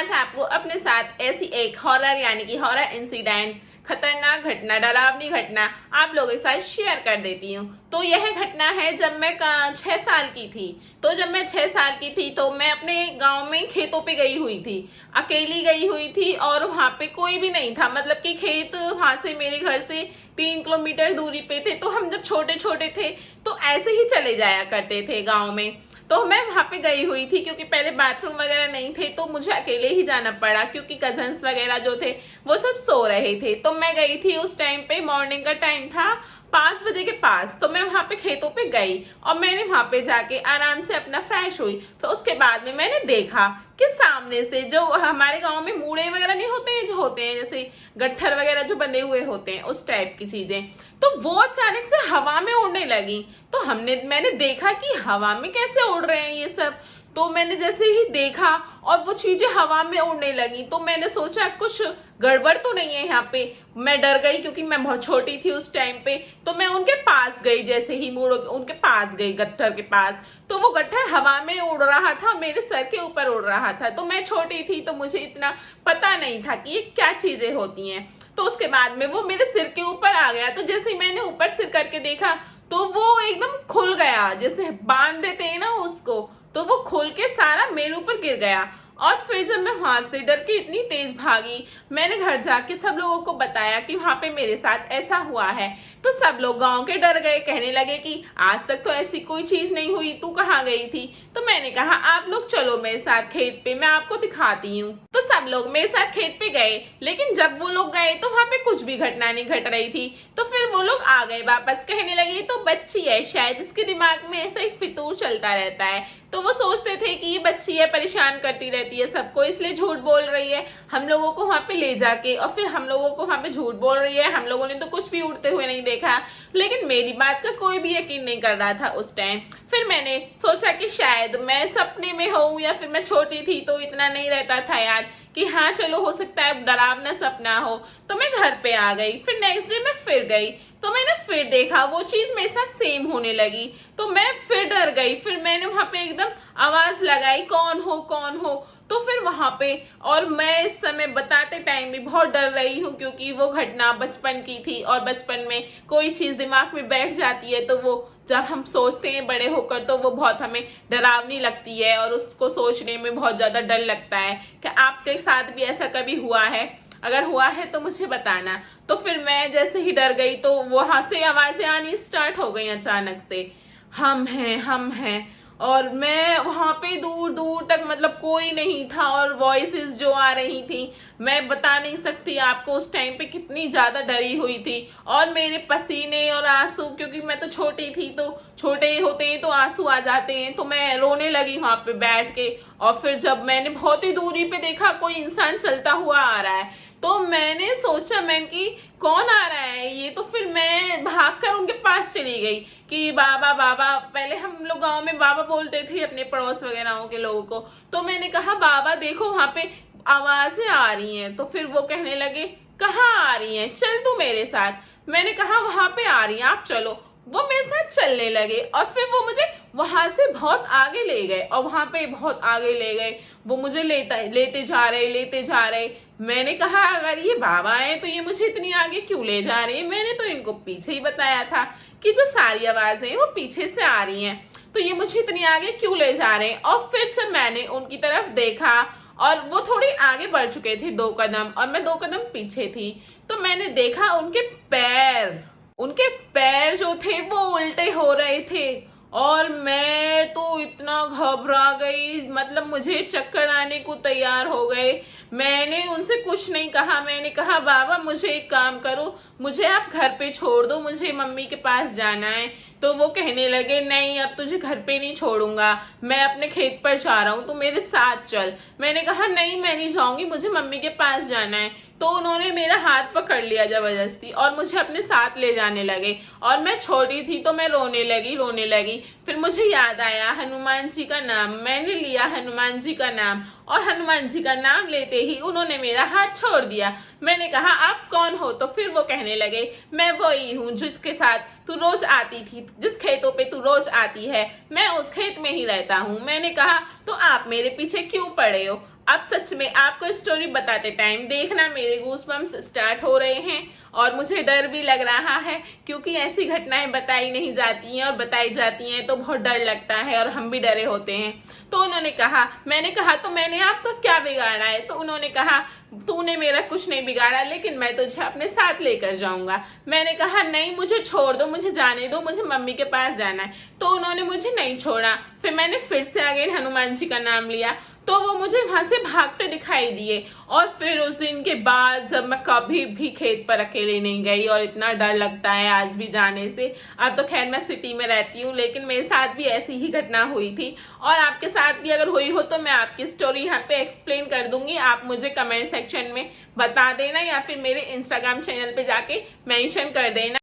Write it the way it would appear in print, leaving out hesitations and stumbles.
आज आपको अपने साथ ऐसी एक हॉरर यानी कि हॉरर इंसिडेंट, खतरनाक घटना, डरावनी घटना आप लोगों के साथ शेयर कर देती हूँ। तो यह घटना है जब मैं 6 साल की थी। तो जब मैं 6 साल की थी तो मैं अपने गांव में खेतों पे गई हुई थी, अकेली गई हुई थी और वहां पे कोई भी नहीं था। मतलब कि खेत वहां से मेरे घर से 3 किलोमीटर दूरी पे थे। तो हम जब छोटे छोटे थे तो ऐसे ही चले जाया करते थे गाँव में। तो मैं वहां पे गई हुई थी क्योंकि पहले बाथरूम वगैरह नहीं थे तो मुझे अकेले ही जाना पड़ा क्योंकि कजन्स वगैरह जो थे वो सब सो रहे थे। तो मैं गई थी, उस टाइम पे मॉर्निंग का टाइम था 5 बजे के पास। तो मैं वहां पे खेतों पे गई और मैंने वहां पे जाके आराम से अपना फ्रेश हुई। तो उसके बाद में मैंने देखा कि सामने से जो हमारे गांव में मूड़े वगैरह नहीं होते हैं, जो होते हैं जैसे गट्ठर वगैरह जो बंधे हुए होते हैं, उस टाइप की चीजें, तो वो अचानक से हवा में उड़ने लगी। तो मैंने देखा कि हवा में कैसे उड़ रहे हैं ये सब। तो मैंने जैसे ही देखा और वो चीजें हवा में उड़ने लगी तो मैंने सोचा कुछ गड़बड़ तो नहीं है यहाँ पे। मैं डर गई क्योंकि मैं बहुत छोटी थी उस टाइम पे। तो मैं उनके पास गई, जैसे ही मुड़ उनके पास गई गट्ठर के पास, तो वो गट्ठर हवा में उड़ रहा था, मेरे सर के ऊपर उड़ रहा था। तो मैं छोटी थी तो मुझे इतना पता नहीं था कि ये क्या चीजें होती हैं। तो उसके बाद में वो मेरे सिर के ऊपर आ गया। तो जैसे ही मैंने ऊपर सिर करके देखा तो वो एकदम खुल गया, जैसे बांध देते हैं ना उसको, तो वो खुल के सारा मेरे ऊपर गिर गया। और फिर जब मैं वहां से डर के इतनी तेज भागी, मैंने घर जाके सब लोगों को बताया कि वहां पे मेरे साथ ऐसा हुआ है। तो सब लोग गांव के डर गए, कहने लगे कि आज तक तो ऐसी कोई चीज नहीं हुई, तू कहाँ गई थी। तो मैंने कहा आप लोग चलो मेरे साथ खेत पे, मैं आपको दिखाती हूँ। तो सब लोग मेरे साथ खेत पे गए, लेकिन जब वो लोग गए तो वहां पे कुछ भी घटना नहीं घट रही थी। तो फिर वो लोग आ गए वापस, कहने लगे तो बच्ची है, शायद इसके दिमाग में ऐसा ही फितूर चलता रहता है। तो वो सोचते थे कि ये बच्ची है, परेशान करती रहती है सबको, इसलिए झूठ बोल रही है हम लोगों को वहां पे ले जाके, और फिर हम लोगों को वहां पे झूठ बोल रही है। हम लोगों ने तो कुछ भी उड़ते हुए नहीं देखा, लेकिन मेरी बात का कोई भी यकीन नहीं कर रहा था उस टाइम। फिर मैंने सोचा कि शायद मैं सपने में हूँ या फिर मैं छोटी थी तो इतना नहीं रहता था याद कि हाँ चलो हो सकता है डरावना सपना हो। तो मैं घर पे आ गई। फिर नेक्स्ट डे मैं फिर गई तो मैंने फिर देखा वो चीज मेरे साथ सेम होने लगी। तो मैं फिर डर गई। फिर मैंने वहां पे एकदम आवाज लगाई कौन हो कौन हो। तो फिर वहां पे, और मैं इस समय बताते टाइम भी बहुत डर रही हूँ क्योंकि वो घटना बचपन की थी और बचपन में कोई चीज दिमाग में बैठ जाती है तो वो जब हम सोचते हैं बड़े होकर तो वो बहुत हमें डरावनी लगती है और उसको सोचने में बहुत ज्यादा डर लगता है। क्या आपके साथ भी ऐसा कभी हुआ है? अगर हुआ है तो मुझे बताना। तो फिर मैं जैसे ही डर गई तो वहां से आवाजें आनी स्टार्ट हो गई अचानक से, हम हैं। और मैं वहां पे दूर दूर तक मतलब कोई नहीं था और वॉइसेस जो आ रही थी मैं बता नहीं सकती आपको उस टाइम पे कितनी ज्यादा डरी हुई थी। और मेरे पसीने और आंसू, क्योंकि मैं तो छोटी थी तो छोटे होते हैं तो आंसू आ जाते हैं, तो मैं रोने लगी वहां पे बैठ के। और फिर जब मैंने बहुत ही दूरी पे देखा कोई इंसान चलता हुआ आ रहा है तो मैंने सोचा मैम कि कौन आ रहा है ये। तो फिर मैं भागकर उनके पास चली गई कि बाबा बाबा, पहले हम लोग गांव में बाबा बोलते थे अपने पड़ोस वगैरह के लोगों को। तो मैंने कहा बाबा देखो वहां पे आवाजें आ रही हैं। तो फिर वो कहने लगे कहाँ आ रही हैं, चल तू मेरे साथ। मैंने कहा वहां पे आ रही हैं, आप चलो। वो मेरे साथ चलने लगे और फिर वो मुझे वहां से बहुत आगे ले गए और वहां पे बहुत आगे ले गए। वो मुझे लेते जा रहे। मैंने कहा अगर ये बाबा है तो ये मुझे इतनी आगे क्यों ले जा रहे हैं? मैंने तो इनको पीछे ही बताया था कि जो सारी आवाजें वो पीछे से आ रही हैं, तो ये मुझे इतनी आगे क्यों ले जा रहे हैं? और फिर जब मैंने उनकी तरफ देखा और वो थोड़ी आगे बढ़ चुके थे 2 कदम और मैं 2 कदम पीछे थी, तो मैंने देखा उनके पैर जो थे वो उल्टे हो रहे थे। और मैं तो इतना घबरा गई, मतलब मुझे चक्कर आने को तैयार हो गए। मैंने उनसे कुछ नहीं कहा। मैंने कहा बाबा मुझे एक काम करो, मुझे आप घर पे छोड़ दो, मुझे मम्मी के पास जाना है। तो वो कहने लगे नहीं अब तुझे घर पे नहीं छोड़ूंगा, मैं अपने खेत पर जा रहा हूँ, तो मेरे साथ चल। मैंने कहा नहीं मैं नहीं जाऊंगी, मुझे मम्मी के पास जाना है। तो उन्होंने मेरा हाथ पकड़ लिया जबरदस्ती और मुझे अपने साथ ले जाने लगे। और मैं छोटी थी तो मैं रोने लगी। फिर मुझे याद आया हनुमान जी का नाम, मैंने लिया हनुमान जी का नाम और हनुमान जी का नाम लेते ही उन्होंने मेरा हाथ छोड़ दिया। मैंने कहा आप कौन हो? तो फिर वो कहने लगे मैं वही हूँ जिसके साथ तू रोज आती थी, जिस खेतों पे तू रोज आती है, मैं उस खेत में ही रहता हूँ। मैंने कहा तो आप मेरे पीछे क्यों पड़े हो? अब सच में आपको स्टोरी बताते टाइम देखना मेरे गूज़बम्प्स स्टार्ट हो रहे हैं और मुझे डर भी लग रहा है, क्योंकि ऐसी घटनाएं बताई नहीं जाती हैं और बताई जाती हैं तो बहुत डर लगता है और हम भी डरे होते हैं। तो उन्होंने कहा, मैंने कहा तो मैंने आपका क्या बिगाड़ा है? तो उन्होंने कहा, तूने मेरा कुछ नहीं बिगाड़ा, लेकिन मैं तुझे अपने साथ लेकर जाऊंगा। मैंने कहा, नहीं मुझे छोड़ दो, मुझे जाने दो, मुझे मम्मी के पास जाना है। तो उन्होंने मुझे नहीं छोड़ा। फिर मैंने फिर से अगेन हनुमान जी का नाम लिया तो वो मुझे वहां से भागते दिखाई दिए। और फिर उस दिन के बाद जब मैं कभी भी खेत पर अकेले नहीं गई, और इतना डर लगता है आज भी जाने से। अब तो खैर मैं सिटी में रहती हूँ, लेकिन मेरे साथ भी ऐसी ही घटना हुई थी। और आपके साथ भी अगर हुई हो तो मैं आपकी स्टोरी यहाँ पे एक्सप्लेन कर दूंगी। आप मुझे कमेंट सेक्शन में बता देना या फिर मेरे इंस्टाग्राम चैनल पे जाके मेंशन कर देना।